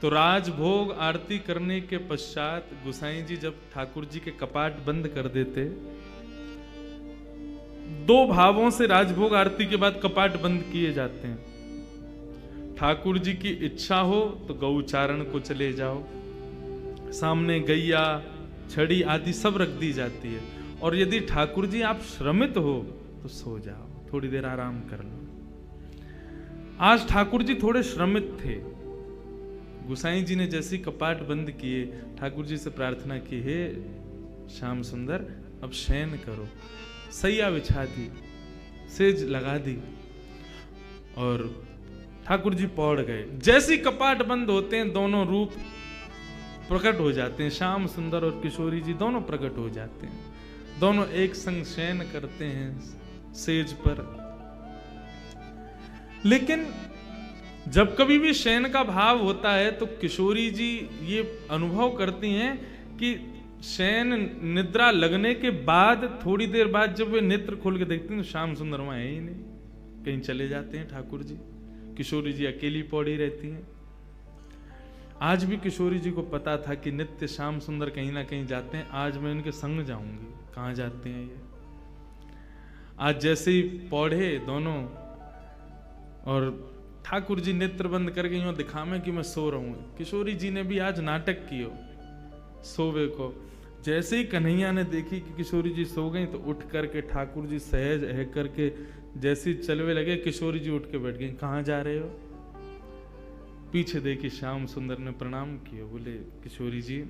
तो राजभोग आरती करने के पश्चात गोसाई जी जब ठाकुर जी के कपाट बंद कर देते, दो भावों से राजभोग आरती के बाद कपाट बंद किए जाते हैं। ठाकुर जी की इच्छा हो तो गौचारण को चले जाओ, सामने गैया छड़ी आदि सब रख दी जाती है, और यदि ठाकुर जी आप श्रमित हो तो सो जाओ, थोड़ी देर आराम कर लो। आज ठाकुर जी थोड़े श्रमित थे। गोसाई जी ने जैसे कपाट बंद किए, ठाकुर जी से प्रार्थना की, हे श्याम सुंदर अब शयन करो। सैया बिछा दी, सेज लगा दी और ठाकुर जी पौड़ गए। जैसे कपाट बंद होते हैं दोनों रूप प्रकट हो जाते हैं, श्याम सुंदर और किशोरी जी दोनों प्रकट हो जाते हैं। दोनों एक संग शयन करते हैं सेज पर। लेकिन जब कभी भी शयन का भाव होता है तो किशोरी जी ये अनुभव करती हैं कि शयन निद्रा लगने के बाद थोड़ी देर बाद जब वे नेत्र खोल के देखते हैं तो श्याम सुंदर वहां है ही नहीं, कहीं चले जाते हैं ठाकुर जी। किशोरी जी अकेली पौड़ी रहती हैं। आज भी किशोरी जी को पता था कि नित्य श्याम सुंदर कहीं ना कहीं जाते हैं, आज मैं इनके संग जाऊंगी, कहां जाते हैं ये। आज जैसे ही पौढ़े दोनों और ठाकुर जी नेत्र बंद करके यूं दिखावे कि मैं सो रहा हूं। किशोरी जी ने भी आज नाटक कियो सोवे को। जैसे ही कन्हैया ने देखी कि किशोरी जी सो गई तो उठ करके ठाकुर जी सहज है करके जैसे ही चलवे लगे, किशोरी जी उठ के बैठ गई। कहां जा रहे हो? पीछे देखी श्याम सुंदर ने प्रणाम किया, बोले किशोरी जी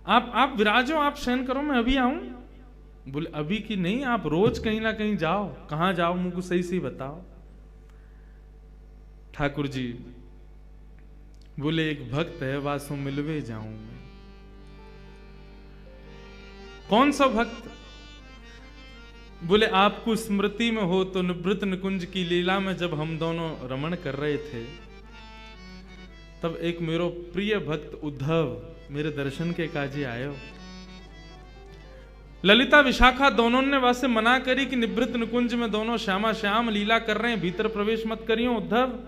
आप विराजो, आप शयन करो, मैं अभी आऊं। बोले अभी की नहीं, आप रोज कहीं ना कहीं जाओ। कहां जाओ मुझको सही सही बताओ। ठाकुर जी बोले एक भक्त है वासो मिलवे जाऊं मैं। कौन सा भक्त? बोले आपको स्मृति में हो तो निवृत्त निकुंज की लीला में जब हम दोनों रमण कर रहे थे तब एक मेरो प्रिय भक्त उद्धव मेरे दर्शन के काजे आयो। ललिता विशाखा दोनों ने वासे मना करी कि निवृत्त निकुंज में दोनों श्यामा श्याम लीला कर रहे हैं, भीतर प्रवेश मत करियो उद्धव,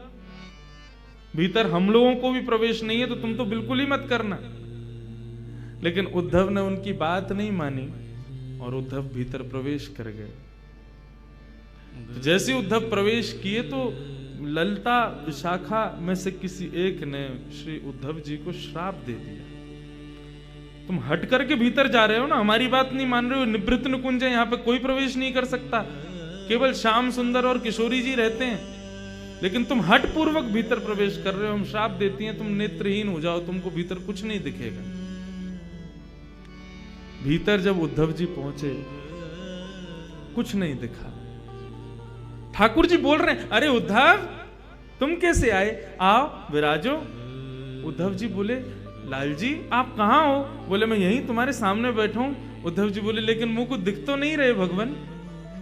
भीतर हम लोगों को भी प्रवेश नहीं है तो तुम तो बिल्कुल ही मत करना। लेकिन उद्धव ने उनकी बात नहीं मानी और उद्धव भीतर प्रवेश कर गए। तो जैसे उद्धव प्रवेश किए तो ललिता विशाखा में से किसी एक ने श्री उद्धव जी को श्राप दे दिया, तुम हट करके भीतर जा रहे हो ना, हमारी बात नहीं मान रहे हो, निवृत्त निकुंज है, यहाँ पे कोई प्रवेश नहीं कर सकता, केवल श्याम सुंदर और किशोरी जी रहते हैं, लेकिन तुम हट पूर्वक भीतर प्रवेश कर रहे हो, हम श्राप देती हैं तुम नेत्रहीन हो जाओ, तुमको भीतर कुछ नहीं दिखेगा। भीतर जब उद्धव जी पहुंचे कुछ नहीं दिखा। ठाकुर जी बोल रहे हैं अरे उद्धव तुम कैसे आए, आओ विराजो। उद्धव जी बोले लाल जी आप कहां हो? बोले मैं यहीं तुम्हारे सामने बैठा हूं। उद्धव जी बोले लेकिन मुंह को दिख तो नहीं रहे भगवान।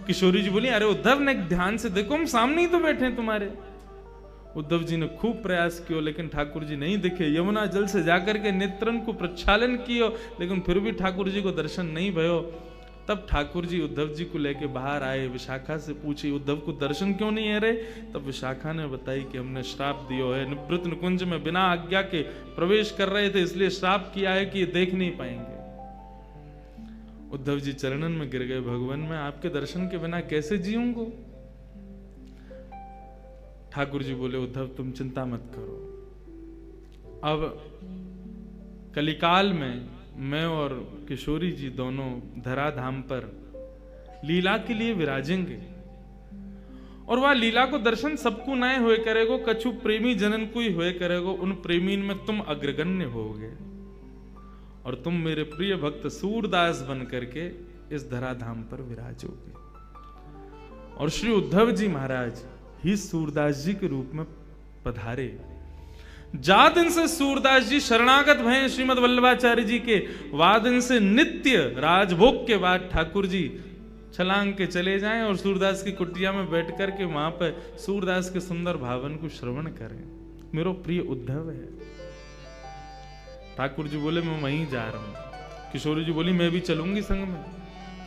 किशोरी जी बोली अरे उद्धव ने ध्यान से देखो, हम सामने ही तो बैठे हैं तुम्हारे। उद्धव जी ने खूब प्रयास किया लेकिन ठाकुर जी नहीं दिखे। यमुना जल से जाकर के नेत्रन को प्रक्षालन किया लेकिन फिर भी ठाकुर जी को दर्शन नहीं भयो। तब ठाकुर जी उद्धव जी को लेके बाहर आए, विशाखा से पूछी उद्धव को दर्शन क्यों नहीं है रहे? तब विशाखा ने बताई कि हमने श्राप दिया है, निवृत्त निकुंज में बिना आज्ञा के प्रवेश कर रहे थे इसलिए श्राप किया है कि ये देख नहीं पाएंगे। उद्धव जी चरणन में गिर गए, भगवान मैं आपके दर्शन के बिना कैसे जीऊंगा? ठाकुर जी बोले उद्धव तुम चिंता मत करो, अब कलिकाल में मैं और किशोरी जी दोनों धराधाम पर लीला के लिए विराजेंगे और वह लीला को दर्शन सबको नए हुए करेगो, कछु प्रेमी जनन को ही हुए करेगो, उन प्रेमीन में तुम अग्रगण्य होगे और तुम मेरे प्रिय भक्त सूरदास बन करके इस धराधाम पर विराजोगे। और श्री उद्धव जी महाराज ही सूरदास जी के रूप में पधारे। जा दिन से सूरदास जी शरणागत भय श्रीमद वल्लभाचार्य जी के, वादिन से नित्य राजभोग के बाद ठाकुर जी छलांग के चले जाएं और सूरदास की कुटिया में बैठ कर के वहां पर सूरदास के सुंदर भावन को श्रवण करें। मेरो प्रिय उद्धव है। ठाकुर जी बोले मैं वहीं जा रहा हूं। किशोरी जी बोली मैं भी चलूंगी संग में,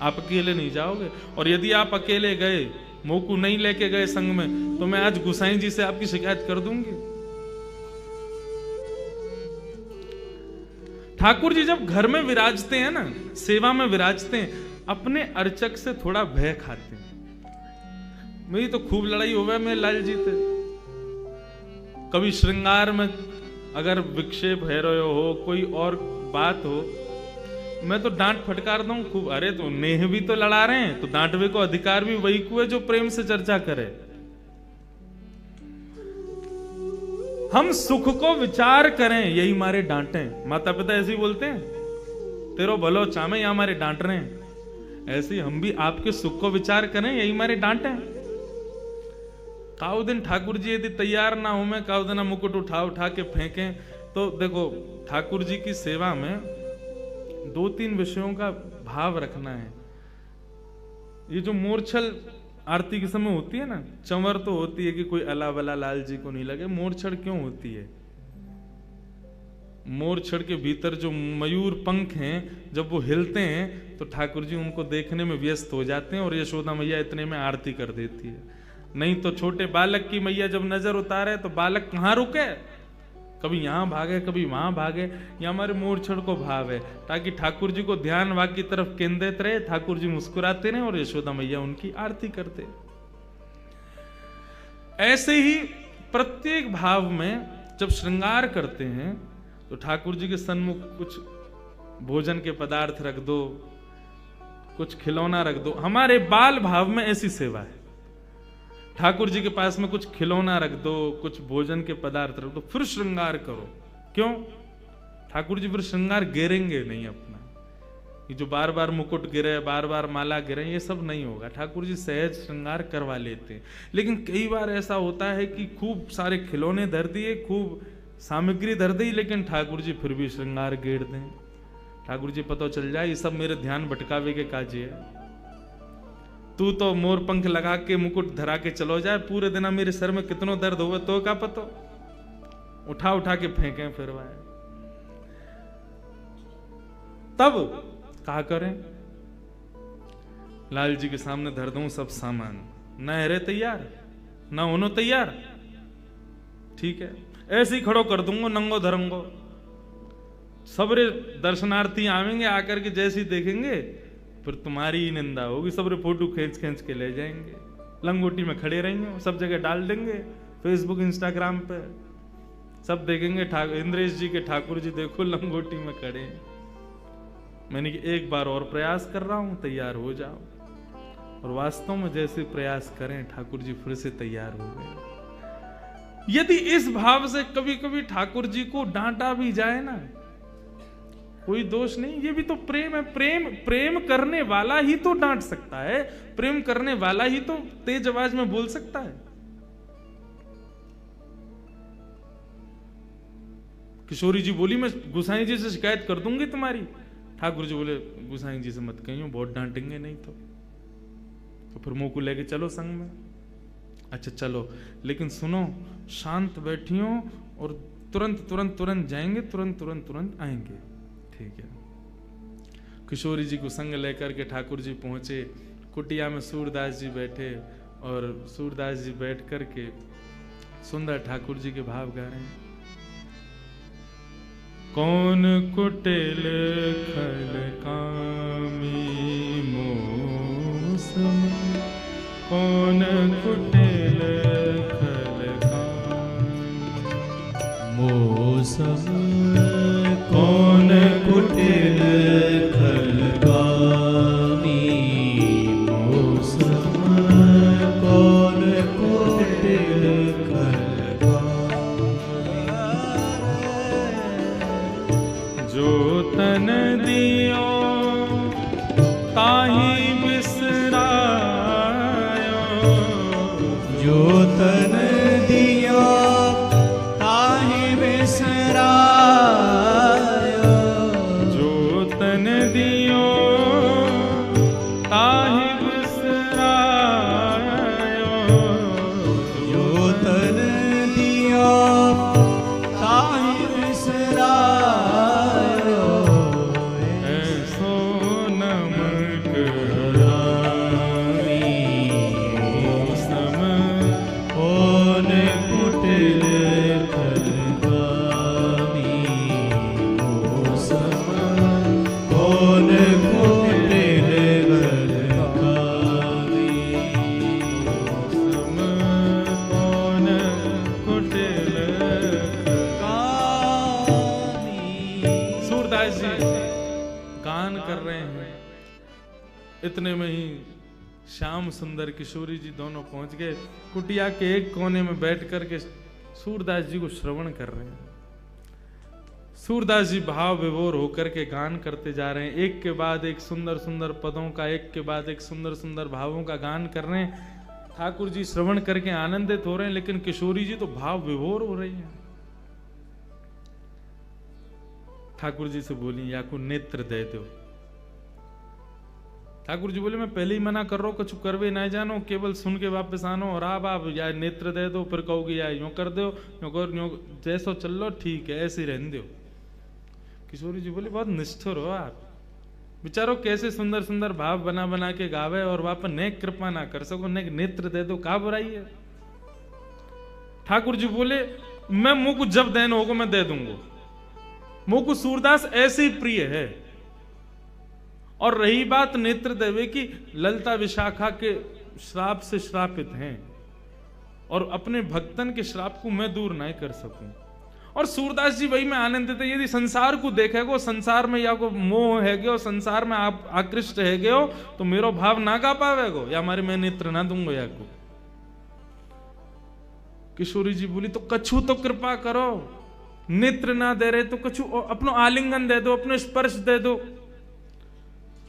आप अकेले नहीं जाओगे, और यदि आप अकेले गए मोकू नहीं लेके गए संग में तो मैं आज गोसाई जी से आपकी शिकायत कर दूंगी। ठाकुर जी जब घर में विराजते हैं ना, सेवा में विराजते हैं, अपने अर्चक से थोड़ा भय खाते हैं। मेरी तो खूब लड़ाई हो गया मेरे लाल जी से, कभी श्रृंगार में अगर विक्षेप है रहे हो, कोई और बात हो, मैं तो डांट फटकार दूं खूब। अरे तो नेह भी तो लड़ा रहे हैं, तो डांटवे को अधिकार भी वही को है जो प्रेम से चर्चा करे। हम सुख को विचार करें, यही मारे डांटे। माता पिता ऐसे ही बोलते हैं, तेरो भलो चामे, या हमारे डांट रहे हैं। ऐसे हम भी आपके सुख को विचार करें, यही मारे डांटे। काउ दिन ठाकुर जी यदि तैयार ना हो, मैं काउ दिन मुकुट उठा उठा के फेंकें। तो देखो, ठाकुर जी की सेवा में 2-3 विषयों का भाव रखना है। ये जो मूर्छल आरती के समय होती है ना, चंवर तो होती है कि कोई अला बला लाल जी को नहीं लगे। मोरछड़ क्यों होती है? मोरछड़ के भीतर जो मयूर पंख हैं, जब वो हिलते हैं तो ठाकुर जी उनको देखने में व्यस्त हो जाते हैं और यशोदा मैया इतने में आरती कर देती है। नहीं तो छोटे बालक की मैया जब नजर उतारे तो बालक कहाँ रुके, कभी यहां भागे कभी वहां भागे। ये हमारे मोरछड़ को भाव है, ताकि ठाकुर जी को ध्यान वाक की तरफ केंद्रित रहे, ठाकुर जी मुस्कुराते रहे और यशोदा मैया उनकी आरती करते। ऐसे ही प्रत्येक भाव में जब श्रृंगार करते हैं तो ठाकुर जी के सन्मुख कुछ भोजन के पदार्थ रख दो, कुछ खिलौना रख दो। हमारे बाल भाव में ऐसी सेवा है, ठाकुर जी के पास में कुछ खिलौना रख दो, कुछ भोजन के पदार्थ रख दो, फिर श्रृंगार करो। क्यों? ठाकुर जी फिर श्रृंगार गिरेंगे नहीं अपना। ये जो बार बार मुकुट गिरे, बार बार माला गिरे, ये सब नहीं होगा। ठाकुर जी सहज श्रृंगार करवा लेते हैं। लेकिन कई बार ऐसा होता है कि खूब सारे खिलौने धर दिए, खूब सामग्री धर दी, लेकिन ठाकुर जी फिर भी श्रृंगार गिर दें। ठाकुर जी पता चल जाए ये सब मेरे ध्यान भटकावे के काज है। तू तो मोर पंख लगा के मुकुट धरा के चलो जाए, पूरे दिन मेरे सर में कितनो दर्द हुआ तो क्या पता, उठा उठा के फेंके फिरवाए। तब कहा करें, लाल जी के सामने धर दूं सब सामान, न है तैयार न होनो तैयार, ठीक है, ऐसे ही खड़ो कर दूंगा नंगो धरंगो। सबरे दर्शनार्थी आवेंगे, आकर के जैसे ही देखेंगे फिर तुम्हारी ही निंदा होगी। सबरे फोटो खींच खींच के ले जाएंगे, लंगोटी में खड़े रहेंगे, सब जगह डाल देंगे, फेसबुक इंस्टाग्राम पे सब देखेंगे, इंद्रेश जी के ठाकुर जी देखो लंगोटी में खड़े हैं। मैंने कि एक बार और प्रयास कर रहा हूं, तैयार हो जाओ। और वास्तव में जैसे प्रयास करें ठाकुर जी फिर से तैयार हो गए। यदि इस भाव से कभी कभी ठाकुर जी को डांटा भी जाए ना, कोई दोष नहीं, ये भी तो प्रेम है। प्रेम करने वाला ही तो डांट सकता है, प्रेम करने वाला ही तो तेज आवाज में बोल सकता है। किशोरी जी बोली, मैं गुसाई जी से शिकायत कर दूंगी तुम्हारी। ठाकुर जी बोले, गुसाई जी से मत कहियो, बहुत डांटेंगे नहीं तो फिर मुंह को लेके चलो संग में। अच्छा चलो, लेकिन सुनो, शांत बैठियो और तुरंत तुरंत तुरंत जाएंगे, तुरंत तुरंत तुरंत आएंगे, ठीक है। किशोरी जी को संग लेकर के ठाकुर जी पहुंचे। कुटिया में सूरदास जी बैठे और सूरदास जी बैठ करके सुंदर ठाकुर जी के भाव गा रहे हैं। कौन कुटिल खल कामी मोसम, कौन कुटिल खल कामी मोसम, कौन कुटिल खल कामी मोसम, कौन कुटिल खल कामी, जो तन दियो ताहि बिसरायो, जो तन दियो ताहि बिसरायो, इतने में ही श्याम सुंदर किशोरी जी दोनों पहुंच गए। कुटिया के एक कोने में बैठ करके सूरदास जी को श्रवण कर रहे हैं। सूरदास जी भाव विभोर होकर के गान करते जा रहे हैं, एक के बाद एक सुंदर सुंदर पदों का, एक के बाद एक सुंदर सुंदर भावों का गान कर रहे हैं। ठाकुर जी श्रवण करके आनंदित हो रहे हैं, लेकिन किशोरी जी तो भाव विभोर हो रही हैं। ठाकुर जी से बोली, या को नेत्र दे दो। ठाकुर जी बोले, मैं पहले ही मना कर रहा हूं, कुछ करवे ना जानो, केवल सुन के वापस आनो। और आप या नेत्र दे दो, फिर कहोगे या यूं कर दो, यूं कर, यूं जैसो चल लो, ठीक है, ऐसे ही रहने दो। किशोरी जी बोले, बहुत निष्ठुर हो आप, बेचारो कैसे सुंदर सुंदर भाव बना बना के गावे और वापस नेक कृपा ना कर सको, नेक नेत्र दे दो, का बुराई है। ठाकुर जी बोले, मैं मुंह को जब देन होगा मैं दे दूंगा, मुंह को सूरदास ऐसे ही प्रिय है। और रही बात नेत्र देवे की, ललिता विशाखा के श्राप से श्रापित हैं और अपने भक्तन के श्राप को मैं दूर नहीं कर सकूं। और सूरदास जी वही में आनंदित है। यदि संसार को देखेगो, संसार में या को मोह है गयो, संसार में आप आकृष्ट है गयो, तो मेरो भाव ना गा पावेगो, या हमारे मैं नेत्र ना दूंगो या को। किशोरी जी बोली, तो कछु तो कृपा करो, नेत्र ना दे रहे तो कछु अपनो आलिंगन दे दो, अपने स्पर्श दे दो।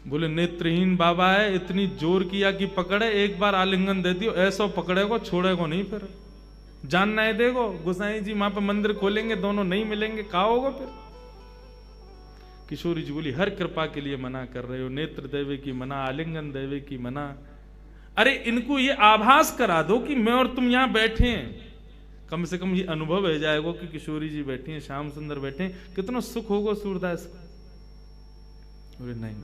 बोले, नेत्रहीन बाबा है, इतनी जोर किया कि पकड़े, एक बार आलिंगन दे दियो, ऐसा पकड़ेगो छोड़ेगो नहीं, फिर जान नहीं देगो। गोसाई जी वहां पर मंदिर खोलेंगे, दोनों नहीं मिलेंगे, कहा होगा फिर। किशोरी जी बोली, हर कृपा के लिए मना कर रहे हो, नेत्र देवे की मना, आलिंगन देवे की मना। अरे इनको ये आभास करा दो कि मैं और तुम यहां बैठे हैं, कम से कम ये अनुभव हो जाएगा कि किशोरी जी बैठी हैं, श्याम सुंदर बैठे हैं, कितना सुख होगा सूरदास को। बोले, नहीं,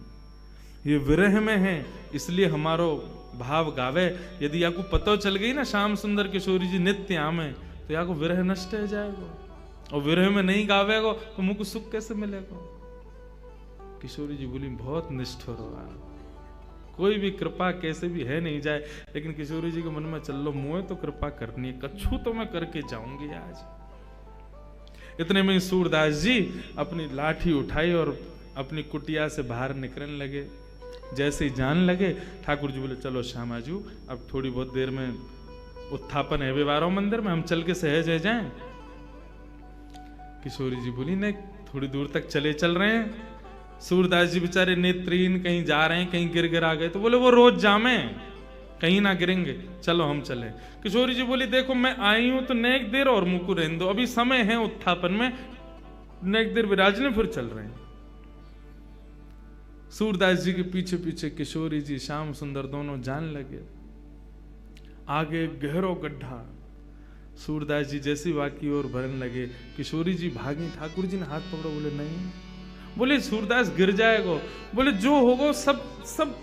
ये विरह में है, इसलिए हमारो भाव गावे। यदि आपको पता चल गई ना श्याम सुंदर किशोरी जी नित्य आमे, तो या को विरह नष्ट हो जाएगा, और विरह में नहीं गावेगो तो मुझको सुख कैसे मिलेगा। किशोरी जी बोली, बहुत निष्ठुर हो आप, कोई भी कृपा कैसे भी है नहीं जाए। लेकिन किशोरी जी के मन में, चल लो मुझे तो कृपा करनी है, कछु तो मैं करके जाऊंगी आज। इतने में सूरदास जी अपनी लाठी उठाई और अपनी कुटिया से बाहर निकलने लगे। जैसे ही जान लगे, ठाकुर जी बोले, चलो श्यामाजू, अब थोड़ी बहुत देर में उत्थापन है व्यवहारों मंदिर में, हम चल के सहज है जाएं। किशोरी जी बोली, नहीं, थोड़ी दूर तक चल रहे हैं। सूरदास जी बेचारे नेत्रहीन, कहीं जा रहे हैं, कहीं गिर आ गए, तो बोले वो रोज जामे, कहीं ना गिरेंगे, चलो हम चले। किशोरी जी बोली, देखो मैं आई हूं तो नेक देर और मुंह को रहने दो, अभी समय है उत्थापन में, नेक देर विराजने, फिर चल रहे हैं। सूरदास जी के पीछे पीछे किशोरी जी, श्याम सुंदर दोनों जान लगे। आगे गहरो गड्ढा, सूरदास जी जैसी वाकी और भरने लगे, किशोरी जी भागी, ठाकुर जी ने हाथ पकड़ा, बोले नहीं। बोले, सूरदास गिर जाएगो। बोले, जो होगो सब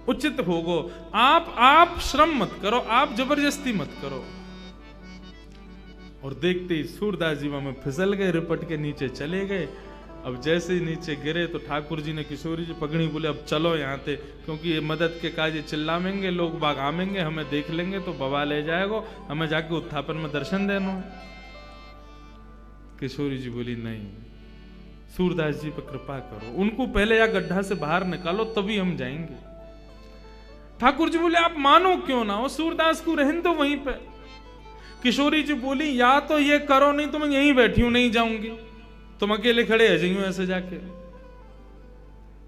उचित होगो, आप श्रम मत करो, आप जबरदस्ती मत करो। और देखते ही सूरदास जी वहां फिसल गए, रिपट के नीचे चले गए। अब जैसे ही नीचे गिरे तो ठाकुर जी ने किशोरी जी पकड़ी, बोले, अब चलो यहाँ से, क्योंकि ये मदद के काज चिल्लावेंगे, लोग बाग आमेंगे, हमें देख लेंगे तो बवा ले जाएगा, हमें जाके उत्थापन में दर्शन देना है। किशोरी जी बोली, नहीं, सूरदास जी पर कृपा करो, उनको पहले या गड्ढा से बाहर निकालो, तभी हम जाएंगे। ठाकुर जी बोले, आप मानो क्यों ना हो, सूरदास को रहने दो वहीं पे। किशोरी जी बोली, या तो ये करो, नहीं तो मैं यहीं बैठी हूं, नहीं जाऊंगी, तुम अकेले खड़े है जाइयो ऐसे जाके।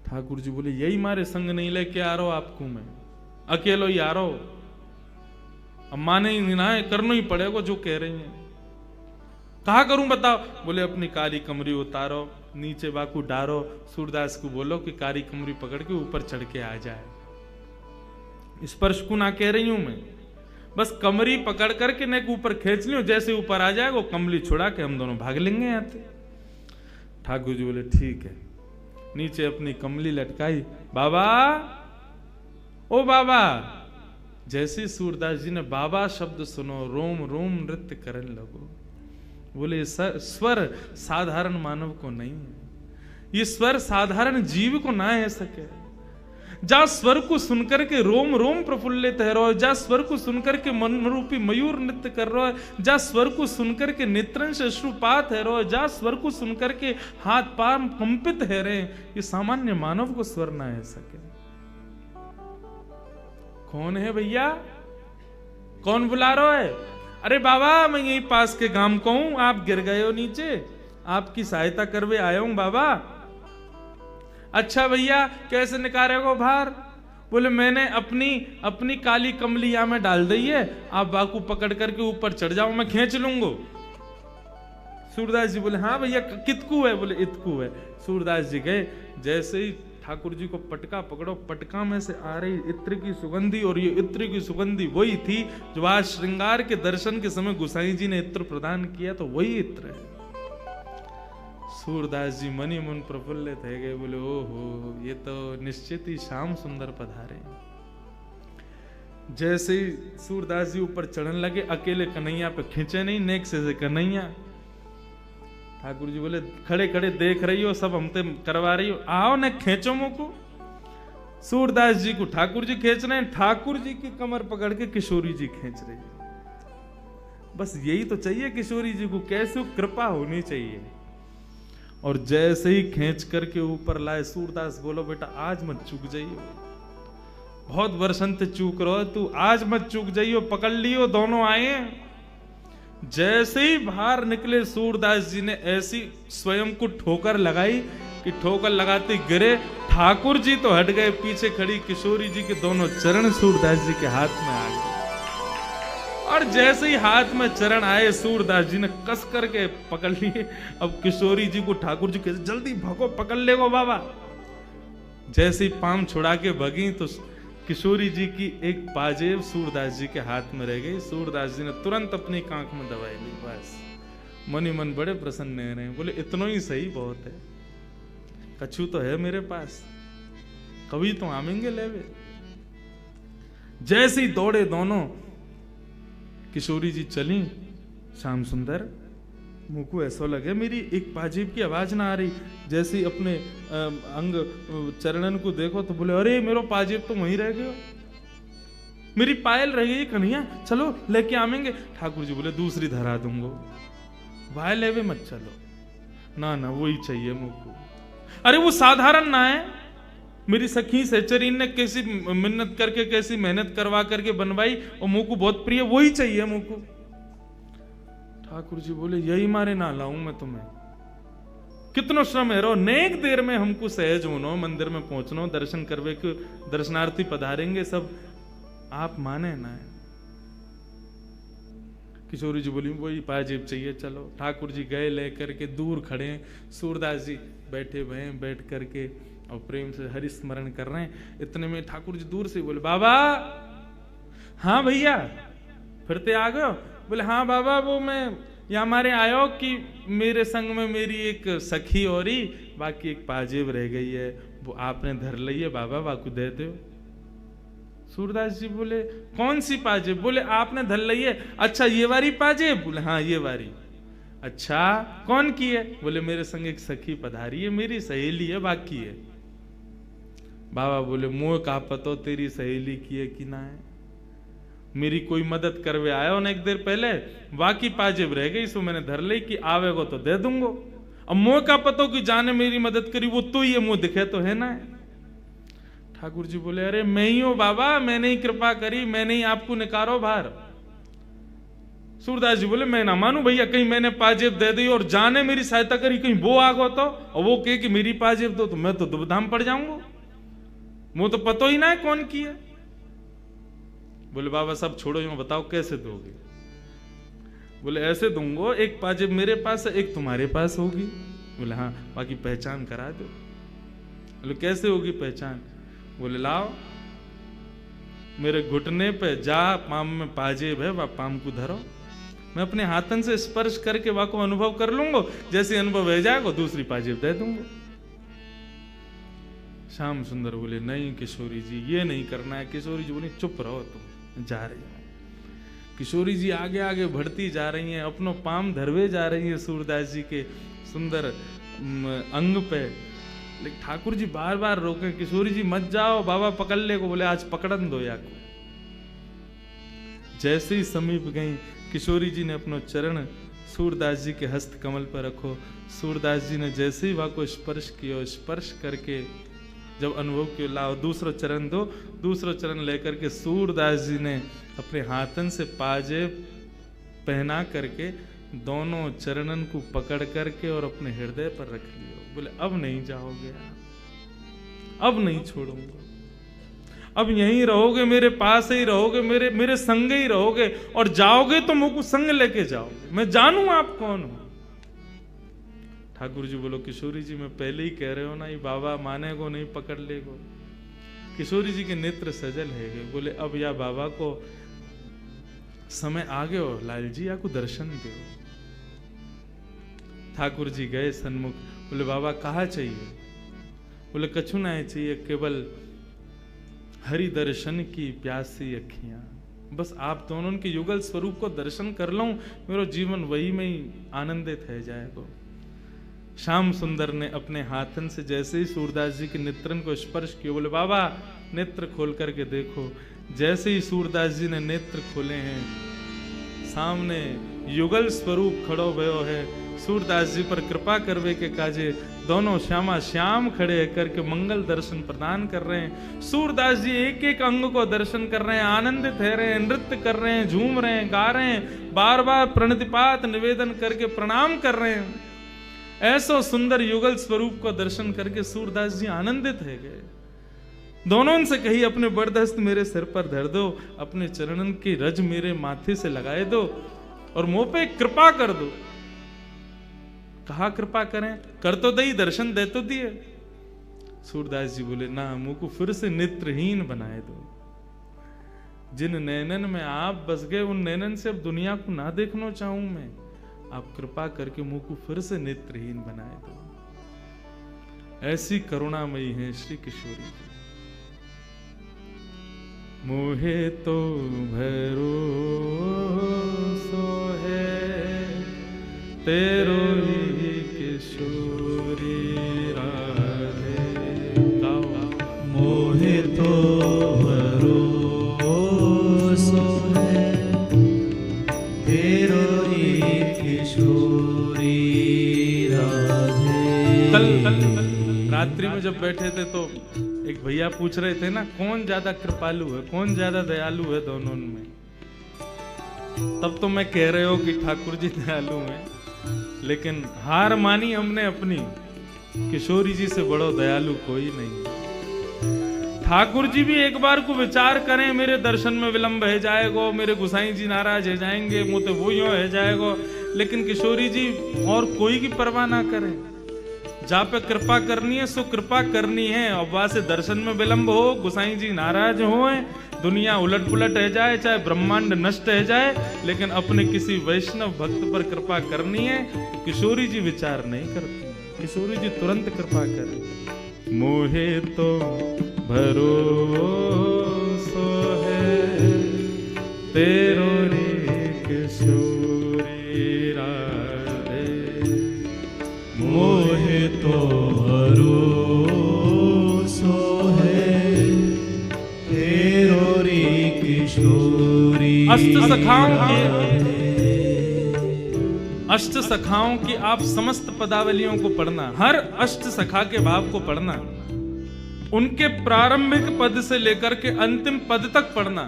ठाकुर जी बोले, यही मारे संग नहीं लेके आ रहा हूं आपको, मैं अकेलो ही आ रहा हूं, अब माने ही ना है, करना ही पड़ेगा जो कह रही हैं। कहा करूं बताओ। बोले, अपनी काली कमरी उतारो, नीचे बाकू डारो, सूरदास को बोलो कि काली कमरी पकड़ के ऊपर चढ़ के आ जाए। स्पर्श को ना कह रही हूं मैं, बस कमरी पकड़ करके नेक ऊपर खींच लियो, जैसे ऊपर आ जाएगा कमली छुड़ा के हम दोनों भाग लेंगे यहाँ से। ठाकुर जी बोले, ठीक है। नीचे अपनी कमली लटकाई, बाबा, ओ बाबा। जैसे सूरदास जी ने बाबा शब्द सुनो, रोम रोम नृत्य करने लगो। बोले, स्वर साधारण मानव को नहीं है, ये स्वर साधारण जीव को ना है सके। जा स्वर को सुनकर के रोम रोम प्रफुल्लित है रहो, जा स्वर को सुनकर के मन रूपी मयूर नृत्य कर रहा है, जा स्वर को सुनकर के नेत्रन से अश्रुपात है रहो, जा स्वर को सुनकर के हाथ पांव कंपित है रहे। ये सामान्य मानव को स्वर ना है सके। कौन है भैया, कौन बुला रहा है? अरे बाबा मैं यही पास के गांव को हूं, आप गिर गए हो नीचे, आपकी सहायता करवे आया हूं बाबा। अच्छा भैया कैसे निकाले हो बाहर? बोले मैंने अपनी काली कमली यहाँ में डाल दी है, आप बाकू पकड़ करके ऊपर चढ़ जाओ, मैं खींच लूंगा। सूरदास जी बोले हाँ भैया कितकू है? बोले इतकू है। सूरदास जी गए, जैसे ही ठाकुर जी को पटका पकड़ो, पटका में से आ रही इत्र की सुगंधी, और ये इत्र की सुगंधी वही थी जो आज श्रृंगार के दर्शन के समय गोसाई जी ने इत्र प्रदान किया, तो वही इत्र है। सूरदास जी मनी मन प्रफुल्लित है गए, बोले ओहो ये तो निश्चित ही श्याम सुंदर पधारे। जैसे ही सूरदास जी ऊपर चढ़ने लगे, अकेले कन्हैया पे खींचे नहीं, नेक से कन्हैया। ठाकुर जी बोले खड़े खड़े देख रही हो, सब हमसे करवा रही हो, आओ न खींचो मुझको। सूरदास जी को ठाकुर जी खींच रहे हैं, ठाकुर जी की कमर पकड़ के किशोरी जी खींच रही है। बस यही तो चाहिए किशोरी जी को, कैसे कृपा होनी चाहिए। और जैसे ही खींच करके ऊपर लाए, सूरदास बोलो बेटा आज मत चूक जाइयो, बहुत वर्षन से चूक रहो तू, आज मत चूक जाइयो, पकड़ लियो। दोनों आए, जैसे ही बाहर निकले सूरदास जी ने ऐसी स्वयं को ठोकर लगाई कि ठोकर लगाते गिरे। ठाकुर जी तो हट गए, पीछे खड़ी किशोरी जी के दोनों चरण सूरदास जी के हाथ में आ गए। और जैसे ही हाथ में चरण आए, सूरदास जी ने कस करके पकड़ लिए। अब किशोरी जी को ठाकुर जी कहते जल्दी भगो, पकड़ ले गो बाबा। जैसे ही पाम छुड़ा के भगी तो किशोरी जी की एक पाजेब सूरदास जी के हाथ में रह गई। सूरदास जी ने तुरंत अपनी कांख में दवाई ली, बस मनी मन बड़े प्रसन्न रहे, बोले इतना ही सही बहुत है, कछु तो है मेरे पास, कभी तो आमेंगे लेवे। जैसे ही दौड़े दोनों, किशोरी जी चली, श्याम सुंदर मुझको ऐसा लगे मेरी एक पाजेब की आवाज ना आ रही। जैसे ही अपने अंग चरणन को देखो तो बोले अरे मेरो पाजेब तो वहीं रह गयो, मेरी पायल रह गई कन्हैया, चलो लेके आवेंगे। ठाकुर जी बोले दूसरी धरा दूंगो, वाय लेवे मत चलो, ना ना वही चाहिए मुझको। अरे वो साधारण ना है, मेरी सखी सहचरीन ने कैसी मिन्नत करके कैसी मेहनत करवा करके बनवाई, और मुझको बहुत प्रिय, वही चाहिए मुझको। ठाकुर जी बोले यही मारे ना लाऊं मैं तुम्हें, कितनो श्रम है रो, नेक देर में हमको सहज होनो, मंदिर में पहुंचनो, दर्शन करवे के दर्शनार्थी पधारेंगे सब, आप माने ना है। किशोरी जी बोली वही पाजेब चाहिए, चलो। ठाकुर जी गए लेकर के, दूर खड़े हैं, सूरदास जी बैठे हुए हैं, बैठ करके और प्रेम से हरि स्मरण कर रहे हैं। इतने में ठाकुर जी दूर से बोले बाबा। हाँ भैया फिरते आ गए? बोले हाँ बाबा, वो मैं यहाँ हमारे आयो कि मेरे संग में मेरी एक सखी और ही, बाकी एक पाजेब रह गई है, वो आपने धर ली है बाबा, बाकू दे दो। सूरदास जी बोले कौन सी पाजेब? बोले आपने धर ली है। अच्छा ये वाली पाजेब? बोले हाँ ये वाली। अच्छा कौन की है? बोले मेरे संग एक सखी पधारी है, मेरी सहेली है, बाकी है। बाबा बोले मुँह का पतो तेरी सहेली की है कि ना है, मेरी कोई मदद करवे आयो ना एक देर पहले, बाकी पाजेब रह गई, सो मैंने धर ली कि आवेगो तो दे दूंगो। अब मुँह का पतो कि जाने मेरी मदद करी, वो तो ये मुँह दिखे तो है ना। ठाकुर जी बोले अरे मैं ही हूं बाबा, मैंने ही कृपा करी, मैंने ही आपको निकारो बाहर। सूरदास जी बोले मैं ना मानू भैया, कहीं मैंने पाजेब दे दी और जाने मेरी सहायता करी, कहीं वो आगो तो और वो कहे कि मेरी पाजेब दो, तो मैं तो दुबधाम पड़ जाऊंगा, मुझे तो पतो ही ना है कौन की है। बोले बाबा सब छोड़ो, यूं बताओ कैसे दोगे? बोले ऐसे दूंगो, एक पाजेब मेरे पास है, एक तुम्हारे पास होगी। बोले हाँ, बाकी पहचान करा दो। बोले कैसे होगी पहचान? बोले लाओ मेरे घुटने पे जा, पाम में पाजेब है, वह पाम को धरो, मैं अपने हाथन से स्पर्श करके वह को अनुभव कर लूंगा, जैसे अनुभव हो जाएगा दूसरी पाजेब दे दूंगा। श्याम सुंदर बोले नहीं किशोरी जी ये नहीं करना है। किशोरी जी बोले चुप रहो, तुम जा रही हो। किशोरी जी आगे आगे बढ़ती जा रही हैं, अपनो पाम धरवे जा रही है सूरदास जी के सुंदर अंग पे, लेकिन ठाकुर जी बार बार रोके, किशोरी जी मत जाओ, बाबा पकड़ ले को। बोले आज पकड़न दो या को। जैसे ही समीप गई, किशोरी जी ने अपना चरण सूरदास जी के हस्त कमल पर रखो। सूरदास जी ने जैसे ही वह को स्पर्श किया, स्पर्श करके जब अनुभव के लाओ दूसरा चरण दो, दूसरा चरण लेकर के सूरदास जी ने अपने हाथन से पाजे पहना करके दोनों चरणन को पकड़ करके और अपने हृदय पर रख लियो। बोले अब नहीं जाओगे आप, अब नहीं छोड़ूंगा, अब यहीं रहोगे, मेरे पास ही रहोगे, मेरे संग ही रहोगे, और जाओगे तो मुझको संग लेके जाओगे, मैं जानू आप कौन हो। ठाकुर जी बोलो किशोरी जी मैं पहले ही कह रहे हो ना, ये बाबा माने को नहीं पकड़ ले गो। किशोरी जी के नेत्र सजल है। बोले अब या बाबा को समय आ गयो, लाल जी या को दर्शन दो। ठाकुर जी गए सन्मुख। बोले बाबा कहा चाहिए? बोले कछु नहीं चाहिए, केवल हरि दर्शन की प्यासी अखियां, बस आप दोनों के युगल स्वरूप को दर्शन कर लूं, मेरा जीवन वही में ही आनंदित है जाएगा। श्याम सुंदर ने अपने हाथन से जैसे ही सूरदास जी के नेत्रन को स्पर्श किया, बोले बाबा नेत्र खोल करके देखो। जैसे ही सूरदास जी ने नेत्र खोले हैं, सामने युगल स्वरूप खड़ो भयो है। सूरदास जी पर कृपा करवे के काजे दोनों श्यामा श्याम खड़े करके मंगल दर्शन प्रदान कर रहे हैं। सूरदास जी एक एक अंग को दर्शन कर रहे हैं, आनंदित है रहे हैं, नृत्य कर रहे हैं, झूम रहे हैं, गा रहे हैं, बार बार प्रणतिपात निवेदन करके प्रणाम कर रहे हैं। ऐसा सुंदर युगल स्वरूप को दर्शन करके सूरदास जी आनंदित है गए। दोनों से कही अपने बरदस्त मेरे सिर पर धर दो, अपने चरणन की रज मेरे माथे से लगाए दो और मुंह पे कृपा कर दो। कहा कृपा करें? कर तो दई, दर्शन दे तो दिए। सूरदास जी बोले ना, मुंह को फिर से नेत्रहीन बनाए दो। जिन नैनन में आप बस गए, उन नैनन से अब दुनिया को ना देखना चाहूं मैं। आप कृपा करके मुंह को फिर से नेत्रहीन बनाए दो। ऐसी करुणामयी है श्री किशोरी जी। मोहे तो भरोसो है तेरो ही किशोरी राधे। मोहे तो भरोसो है तेरो ही किशोरी राधे। कल रात्रि में जब बैठे थे तो एक भैया पूछ रहे थे ना, कौन ज्यादा कृपालु है, कौन ज्यादा दयालु है दोनों में। तब तो मैं कह रहे हो कि ठाकुर जी दयालु हैं, लेकिन हार मानी हमने अपनी। किशोरी जी से बड़ो दयालु कोई नहीं। ठाकुर जी भी एक बार को विचार करें, मेरे दर्शन में विलंब है जाएगा, मेरे गुसाई जी नाराज है जाएंगे, मुँह तो वो यूं है जाएगा। लेकिन किशोरी जी और कोई की परवाह ना करें, जहाँ पे कृपा करनी है सो कृपा करनी है। अब वहां से दर्शन में विलंब हो, गुसाई जी नाराज हो, दुनिया उलट पुलट रह जाए, चाहे ब्रह्मांड नष्ट रह जाए, लेकिन अपने किसी वैष्णव भक्त पर कृपा करनी है तो किशोरी जी विचार नहीं करती। किशोरी जी तुरंत कृपा करें। मोहे तो भरोसो है तेरो रे किशोरी राधे। मोहे तो भरोसो है तेरो रे किशोरी। अष्ट सखाओं की आप समस्त पदावलियों को पढ़ना, हर अष्ट सखा के भाव को पढ़ना, उनके प्रारंभिक पद से लेकर के अंतिम पद तक पढ़ना।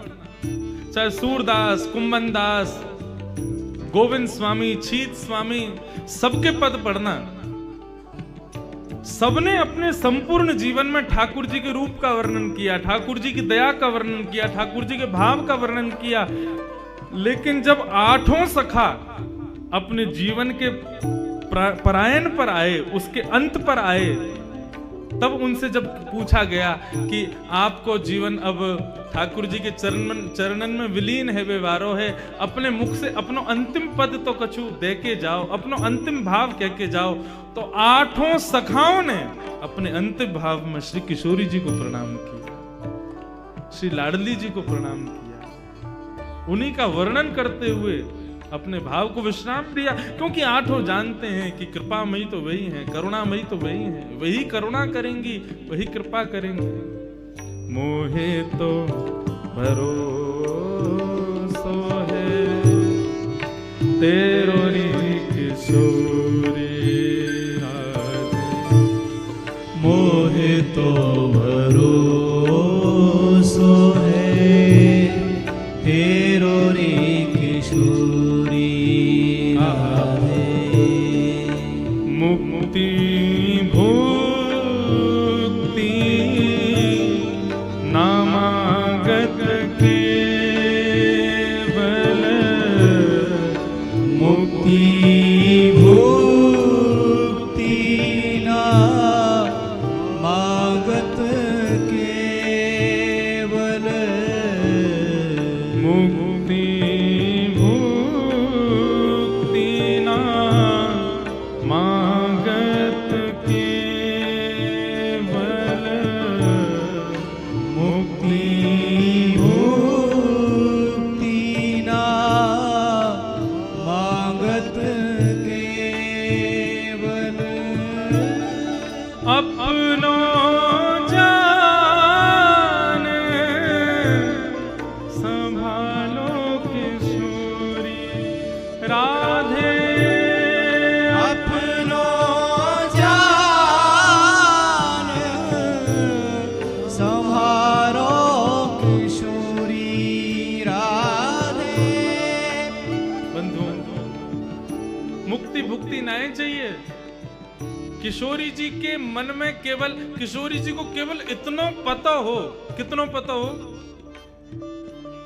चाहे सूरदास, कुंभनदास, गोविंद स्वामी, छीत स्वामी, सबके पद पढ़ना। सबने अपने संपूर्ण जीवन में ठाकुर जी के रूप का वर्णन किया, ठाकुर जी की दया का वर्णन किया, ठाकुर जी के भाव का वर्णन किया। लेकिन जब आठों सखा अपने जीवन के परायण पर आए, उसके अंत पर आए, तब उनसे जब पूछा गया कि आपको जीवन अब ठाकुर जी के चरणन में विलीन है, व्यवहारो है, अपने मुख से अपनो अंतिम पद तो कछु दे के जाओ, अपनो अंतिम भाव कह के जाओ। तो आठों सखाओं ने अपने अंतिम भाव में श्री किशोरी जी को प्रणाम किया, श्री लाडली जी को प्रणाम किया, उन्हीं का वर्णन करते हुए अपने भाव को विश्राम दिया। क्योंकि आठों जानते हैं कि कृपामयी तो वही है, करुणामयी तो वही है, वही करुणा करेंगी, वही कृपा करेंगी। मोहे तो भरोसो है तेरो री किशोरी राधे। मोहे तो भरोसो है तेरो रे किशोरी राधे। मुक्ति भुक्ति नामागत केवल, मुक्ति भुक्ति नामागत केवल, मुक्ति भुक्ति नामागत केवल, मुक्ति भुक्ति नामागत केवल। अपनो जान संभालो किशोरी राधे। अपनो जान संभारो किशोरी राधे। बंधु, मुक्ति भुक्ति नहीं चाहिए। किशोरी जी के मन में केवल, किशोरी जी को केवल इतना पता हो, कितना पता हो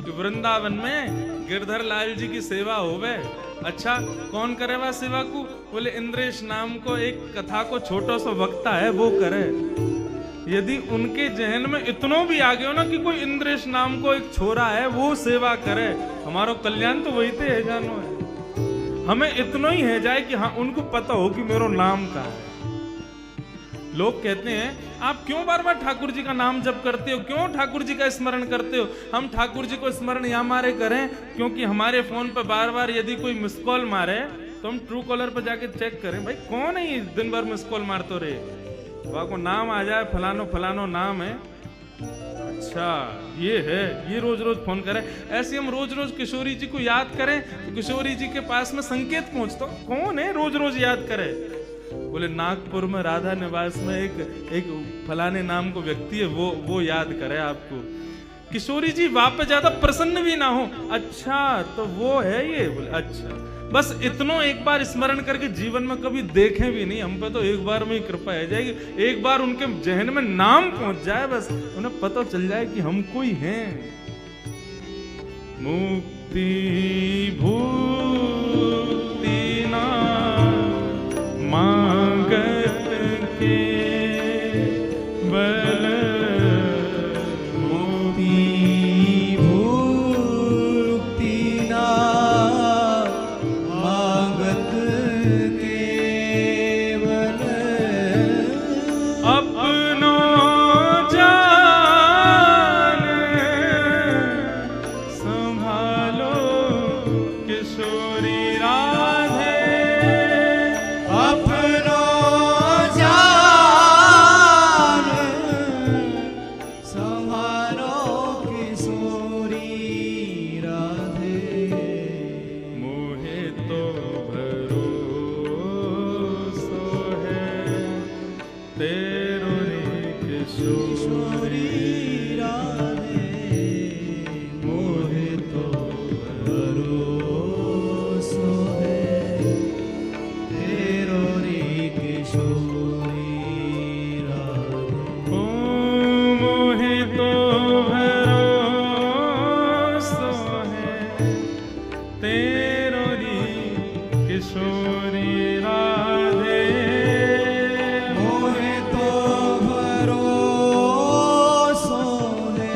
कि वृंदावन में गिरधर लाल जी की सेवा होवे। अच्छा, कौन करे वह सेवा को? बोले इंद्रेश नाम को एक कथा को छोटा सा वक्ता है, वो करे। यदि उनके जहन में इतना भी आ गया ना कि कोई इंद्रेश नाम को एक छोरा है, वो सेवा करे, हमारो कल्याण तो वही थे है जानो है। हमें इतना ही है जाए कि हाँ उनको पता हो कि मेरो नाम का है। लोग कहते हैं आप क्यों बार बार ठाकुर जी का नाम जप करते हो, क्यों ठाकुर जी का स्मरण करते हो? हम ठाकुर जी को स्मरण या मारे करें क्योंकि हमारे फोन पर बार बार यदि कोई मिस कॉल मारे तो हम ट्रू कॉलर पर जाके चेक करें, भाई कौन है ये दिन भर मिस कॉल मारते रहे, वहां को नाम आ जाए फलानो फलानो नाम है, अच्छा ये है, ये रोज रोज फोन करे। ऐसे हम रोज रोज किशोरी जी को याद करें तो किशोरी जी के पास में संकेत पहुंचता, कौन है रोज रोज याद करे? बोले नागपुर में राधा निवास में एक फलाने नाम को व्यक्ति है, वो याद करे आपको। किशोरी जी वहां पे ज्यादा प्रसन्न भी ना हो, अच्छा तो वो है ये, बोले अच्छा, बस इतना एक बार स्मरण करके जीवन में कभी देखें भी नहीं, हम पे तो एक बार में ही कृपा है जाएगी, एक बार उनके जहन में नाम पहुंच जाए, बस उन्हें पता चल जाए कि हम कोई हैं। मुक्ति भुक्ति ना मांगत केवल, मुक्ति भुक्ति ना मांगत केवल, अपनो जान संभालो किशोरी राधे। अपनो जान संभारो किशोरी राधे। मोहे तो भरोसो है तेरो रे किशोरी राधे। मोहे तो भरोसो है तेरो रे किशोरी राधे। ओ मोहे तो भरोसो है तेरो रे किशोरी राधे। मोहे तो भरोसो है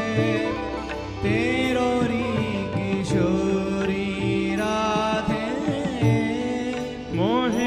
तेरो री किशोरी राधे। मोहे